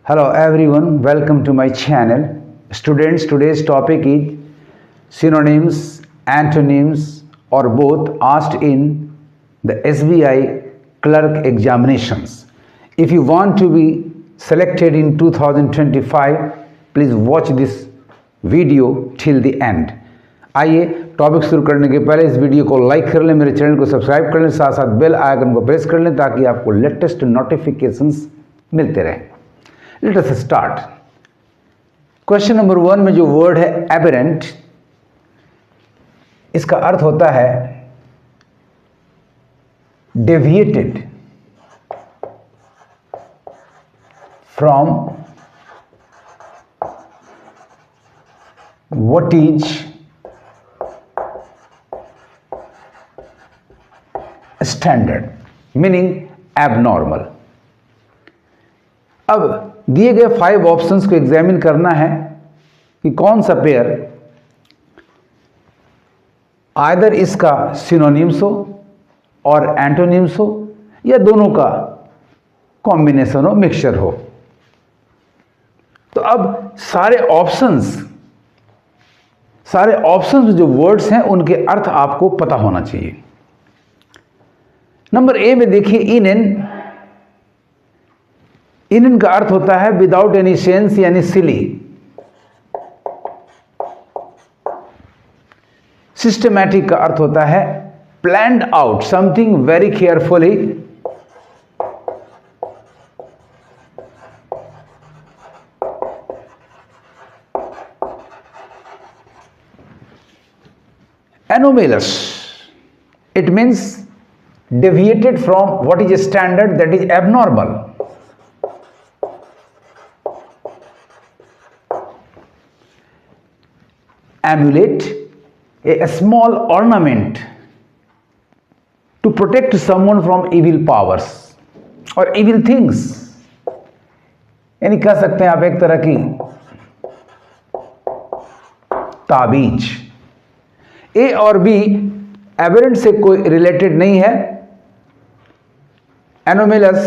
Hello everyone, welcome to my channel. Students, today's topic is synonyms, antonyms or both asked in the SBI clerk examinations. If you want to be selected in 2025, please watch this video till the end. आइए topic शुरू करने के पहले इस video को like कर लें, मेरे चैनल को सब्सक्राइब कर लें, साथ साथ बेल आइकन को प्रेस कर लें ताकि आपको लेटेस्ट नोटिफिकेशंस मिलते रहें. Let us start. Question number 1 में जो वर्ड है एबरेंट, इसका अर्थ होता है deviated from what is standard, meaning abnormal. अब दिए गए 5 ऑप्शंस को एग्जामिन करना है कि कौन सा पेयर आइदर इसका सिनोनिम्स हो और एंटोनिम्स हो या दोनों का कॉम्बिनेशन हो, मिक्सचर हो. तो अब सारे ऑप्शंस जो वर्ड्स हैं उनके अर्थ आपको पता होना चाहिए. नंबर ए में देखिए इन का अर्थ होता है विदाउट एनी सेंस यानी सिली. सिस्टमैटिक का अर्थ होता है planned out, something very carefully. Anomalous, it means deviated from what is a standard, that is abnormal. Amulet, a small ornament to protect someone from evil powers or evil things. यानी कह सकते हैं आप एक तरह की ताबीज. ए और बी एबरेंट से कोई रिलेटेड नहीं है. एनोमेलस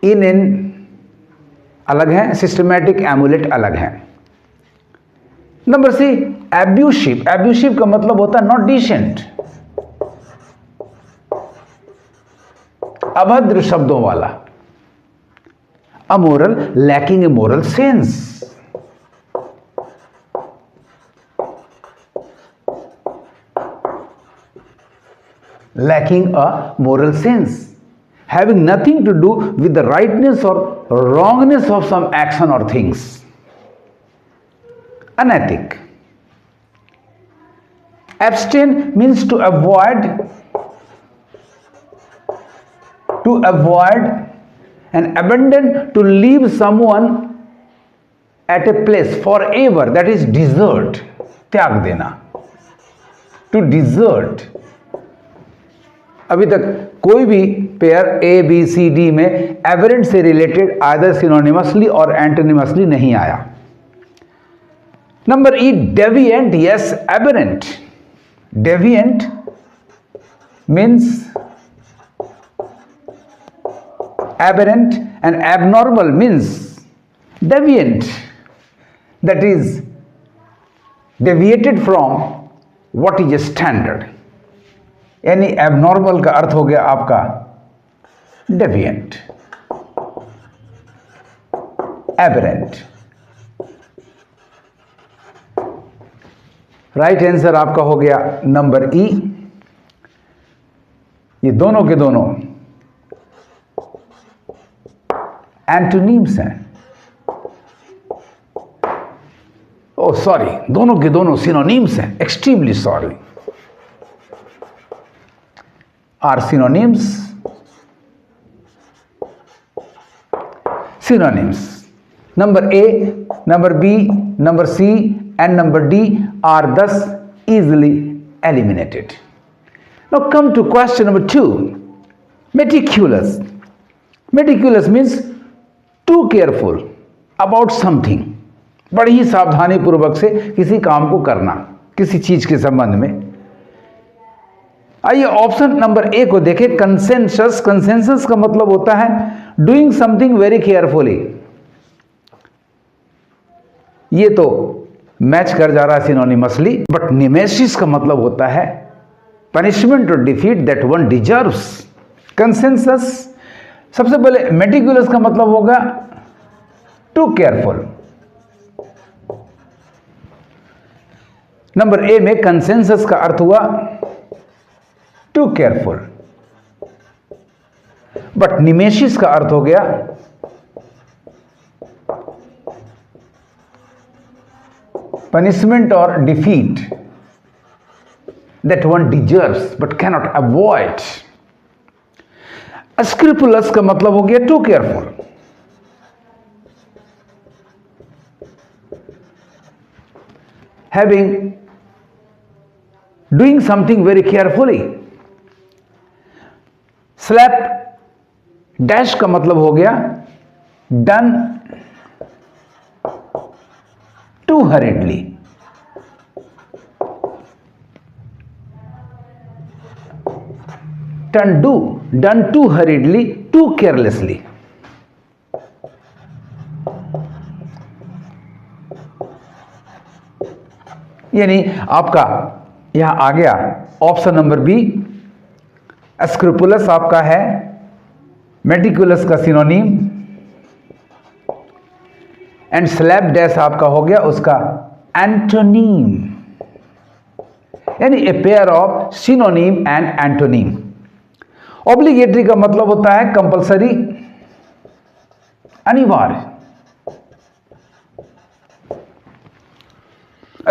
इन अलग है, सिस्टमैटिक एमुलेट अलग है. Number C abusive. एब्यूसिव का मतलब होता है नॉट डिसेंट, अभद्र शब्दों वाला. Amoral, lacking a moral sense. Lacking a moral sense, having nothing to do with the rightness or wrongness of some action or things. Unethic. Abstain means to avoid and abandon, to leave someone at a place forever, that is desert. त्याग देना, to desert. अभी तक कोई भी pair A B C D में aberrant से related either synonymously और antonymously नहीं आया. Number E deviant. Yes, aberrant. Deviant means aberrant and abnormal means deviant, that is deviated from what is a standard. यानी एबनॉर्मल का अर्थ हो गया आपका डेविएंट, एबरेंट. राइट आंसर आपका हो गया नंबर ई. ये दोनों के दोनों एंटोनिम्स हैं. ओ सॉरी, दोनों के दोनों सिनोनिम्स हैं. Extremely sorry. Are synonyms. Synonyms. Number A, number B, number C and number D are thus easily eliminated. Now come to question number 2. Meticulous. Meticulous means too careful about something. बड़ी ही सावधानी पूर्वक से किसी काम को करना, किसी चीज के संबंध में. आइए ऑप्शन नंबर ए को देखें, कंसेंसस। कंसेंसस का मतलब होता है डूइंग समथिंग वेरी केयरफुली। ये तो मैच कर जा रहा है सिनोनिमसली, बट निमेसिस का मतलब होता है पनिशमेंट और defeat that one deserves. Consensus, सबसे पहले मेटिकुलस का मतलब होगा टू केयरफुल। नंबर ए में कंसेंसस का अर्थ हुआ टू केयरफुल, बट निमेसिस का अर्थ हो गया पनिशमेंट और defeat that one deserves but cannot avoid. Scrupulous का मतलब हो गया too careful. Having, doing something very carefully. Slap dash का मतलब हो गया done too hurriedly. Done too hurriedly, too carelessly. यानी आपका यहां आ गया ऑप्शन नंबर बी। स्क्रूपुलस आपका है मेटिकुलस का सिनोनिम, एंड स्लैप डैश आपका हो गया उसका एंटोनीम, यानी a pair of synonym and antonym. Obligatory का मतलब होता है कंपलसरी, अनिवार्य।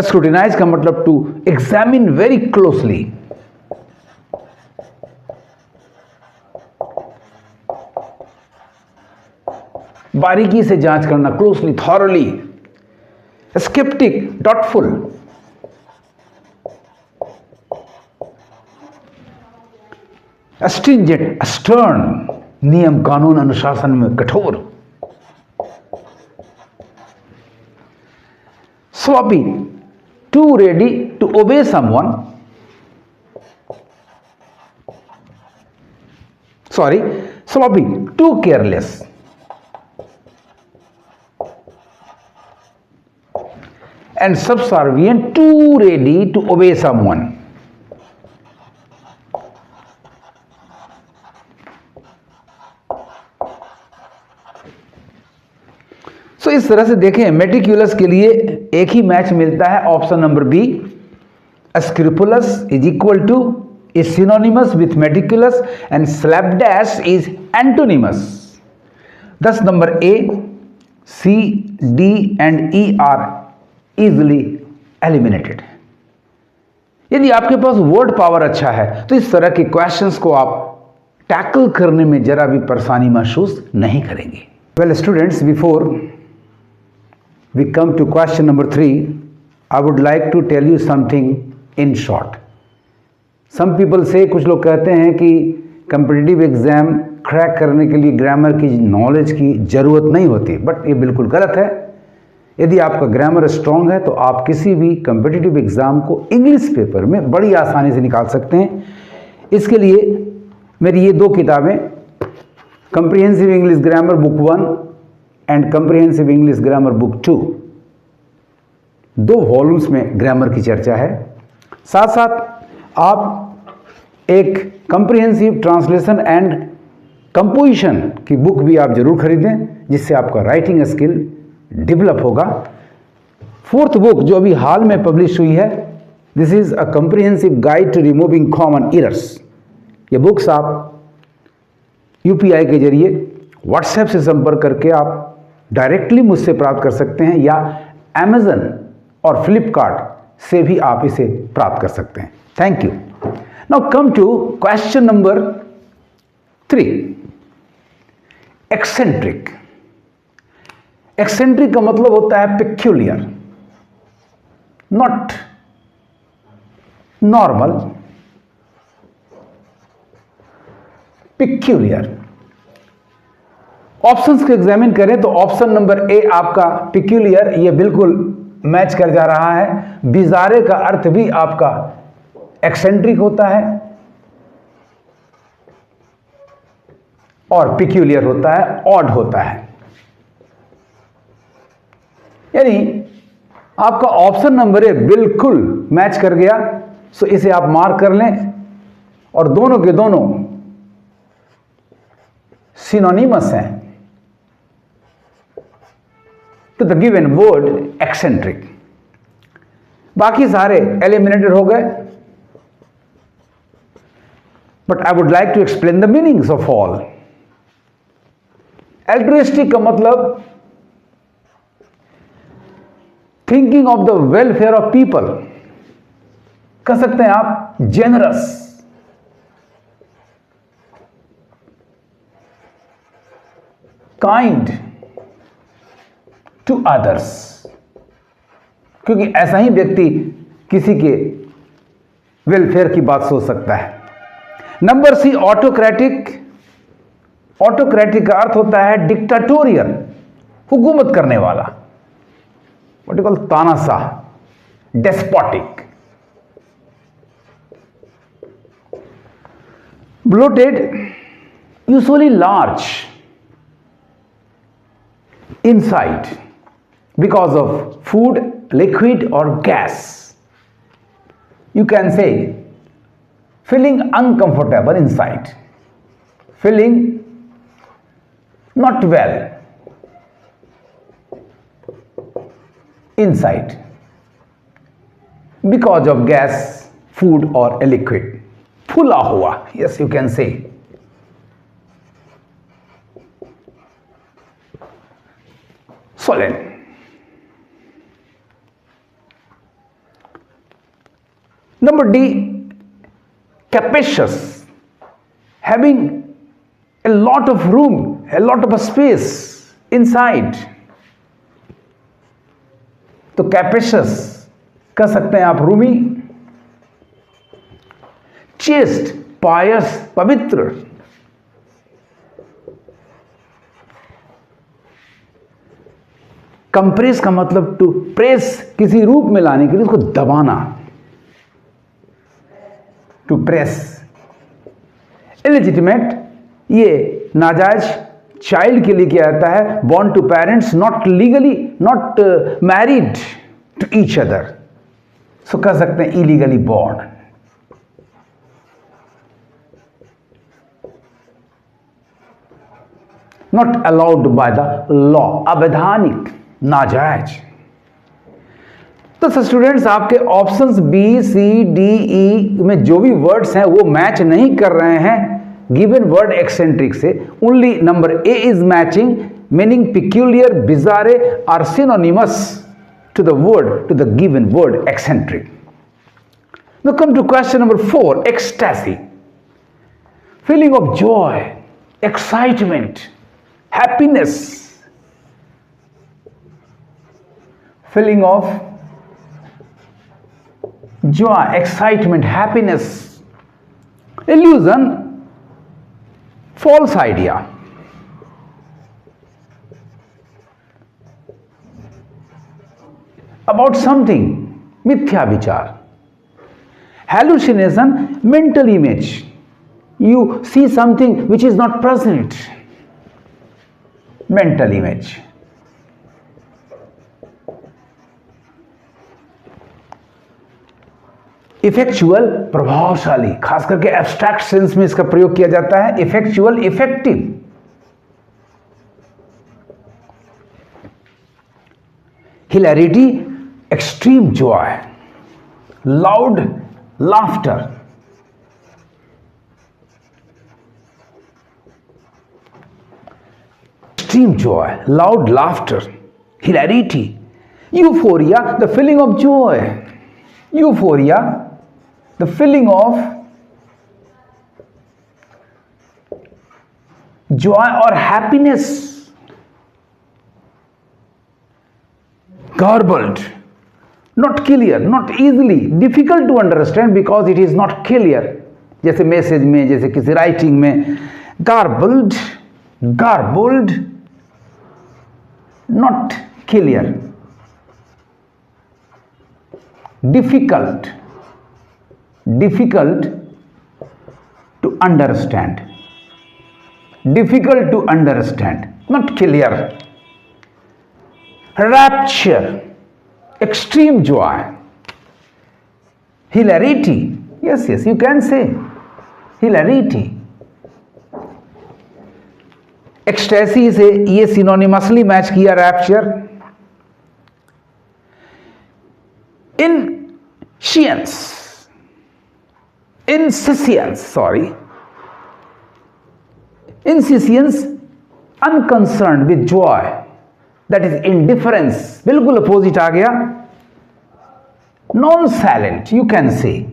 स्क्रूटिनाइज का मतलब टू एग्जामिन वेरी क्लोजली। बारीकी से जांच करना, closely, thoroughly. Sceptic, doubtful. Stringent, stern, नियम कानून अनुशासन में कठोर। Sloppy, too ready to obey someone, sorry, sloppy, too careless. And subservient, too ready to obey someone. So इस तरह से देखें, मेटिकुलस के लिए एक ही मैच मिलता है, option number B. Scrupulous is equal to, is synonymous with meticulous, and slapdash is antonymous. Thus number A, C, D and E are easily eliminated. यदि आपके पास वर्ड पावर अच्छा है तो इस तरह के क्वेश्चंस को आप टैकल करने में जरा भी परेशानी महसूस नहीं करेंगे। Well students, before we come to question number 3, I would like to tell you something in short. Some people से, कुछ लोग कहते हैं कि कंपिटिटिव एग्जाम क्रैक करने के लिए ग्रामर की नॉलेज की जरूरत नहीं होती, बट ये बिल्कुल गलत है। यदि आपका ग्रामर स्ट्रांग है तो आप किसी भी कम्पिटिटिव एग्जाम को इंग्लिश पेपर में बड़ी आसानी से निकाल सकते हैं। इसके लिए मेरी ये दो किताबें, comprehensive English grammar book 1 and comprehensive English grammar book 2, 2 volumes में ग्रामर की चर्चा है। साथ साथ आप एक कम्प्रिहेंसिव ट्रांसलेशन एंड कंपोजिशन की बुक भी आप जरूर खरीदें, जिससे आपका राइटिंग स्किल डेवलप होगा। 4th बुक जो अभी हाल में पब्लिश हुई है, this is a comprehensive guide to removing common errors. ये बुक्स आप यूपीआई के जरिए व्हाट्सएप से संपर्क करके आप डायरेक्टली मुझसे प्राप्त कर सकते हैं, या अमेजन और फ्लिपकार्ट से भी आप इसे प्राप्त कर सकते हैं। Thank you. Now come to question number 3, eccentric. Eccentric का मतलब होता है peculiar, not normal, peculiar. Options को एग्जामिन करें तो ऑप्शन नंबर ए आपका पेक्यूलियर, ये बिल्कुल मैच कर जा रहा है। बिजारे का अर्थ भी आपका एक्सेंट्रिक होता है। और पिक्यूलियर होता है, ऑड होता है। यानी आपका ऑप्शन नंबर ए बिल्कुल मैच कर गया, सो इसे आप मार्क कर लें। और दोनों के दोनों सिनोनिमस हैं to the given word eccentric. बाकी सारे एलिमिनेटेड हो गए, but I would like to explain the meanings of all. Altruistic का मतलब thinking of the welfare of people, कह सकते हैं आप जेनरस, काइंड टू अदर्स, क्योंकि ऐसा ही व्यक्ति किसी के वेलफेयर की बात सोच सकता है। Number C autocratic. ऑटोक्रेटिक का अर्थ होता है डिक्टेटोरियल, हुकूमत करने वाला, व्हाट यू कॉल तानाशाह, despotic. Bloated usually large inside because of food, liquid or gas. You can say feeling uncomfortable inside, feeling not well inside because of gas, food or a liquid. फूला हुआ, yes you can say. Swollen. Number D, capacious, having a lot of room, a lot of space inside. तो capacious कह सकते हैं आप Rumi. chaste, pious, पवित्र। Compress का मतलब टू प्रेस, किसी रूप में लाने के लिए उसको दबाना, टू प्रेस। इलेजिटिमेट, ये नाजायज चाइल्ड के लिए किया जाता है, born to parents not legally, not married to each other, so कह सकते हैं illegally born. Not allowed by the law, अवैधानिक, नाजायज। तो स्टूडेंट्स आपके options B C D E में जो भी वर्ड्स हैं वो मैच नहीं कर रहे हैं गिवन वर्ड एक्सेंट्रिक से। Only number A is matching, meaning peculiar, bizarre are synonymous to the word, to the given word eccentric. Now come to question number 4, ecstasy, feeling of joy, excitement, happiness, feeling of joy, excitement, happiness. Illusion, false idea. About something, मिथ्या विचार। Hallucination, mental image. You see something which is not present. Mental image. Effectual, प्रभावशाली, खास करके abstract sense में इसका प्रयोग किया जाता है। Effectual, effective. Hilarity, extreme joy, loud laughter, extreme joy, loud laughter, hilarity. Euphoria, the feeling of joy, euphoria, the feeling of joy or happiness. Garbled, not clear, not easily, difficult to understand because it is not clear. जैसे message में, जैसे किसी writing में, garbled, garbled, not clear, difficult, difficult to understand, difficult to understand, not clear. Rapture, extreme joy. Hilarity, yes, you can say hilarity. Ecstasy से ये synonymously match किया rapture. Insouciance, unconcerned with joy, that is indifference, बिल्कुल opposite आ गया. Nonchalant, you can say.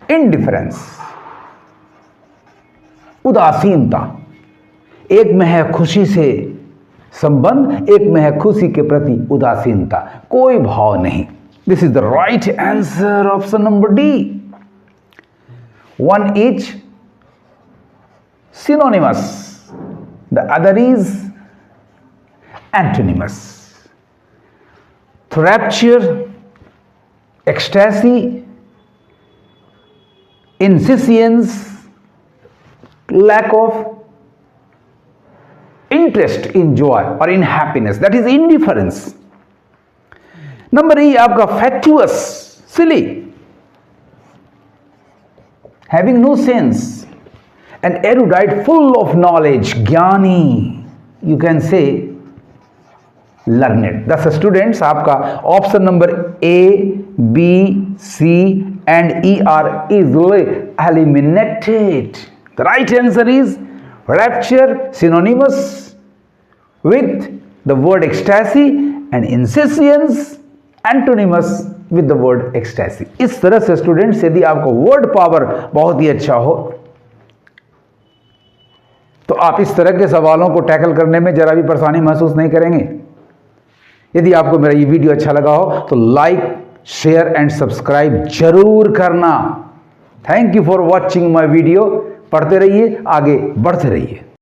Indifference, उदासीनता. एक में है खुशी से संबंध, एक में है खुशी के प्रति उदासीनता, कोई भाव नहीं. This is the right answer, option number D. One is synonymous, the other is antonymous. Rapture, ecstasy, insouciance, lack of interest in joy or in happiness, that is indifference. Number E आपका fatuous, silly, having no sense, an erudite, full of knowledge, ज्ञानी, you can say learned. Thus students आपका option number A, B, C and E are easily eliminated. The right answer is rapture, synonymous with the word ecstasy, and insouciance antonymous with the word ecstasy. इस तरह से students यदि आपको word power बहुत ही अच्छा हो तो आप इस तरह के सवालों को टैकल करने में जरा भी परेशानी महसूस नहीं करेंगे. यदि आपको मेरा ये वीडियो अच्छा लगा हो तो लाइक, शेयर एंड सब्सक्राइब जरूर करना. Thank you for watching my video. पढ़ते रहिए, आगे बढ़ते रहिए.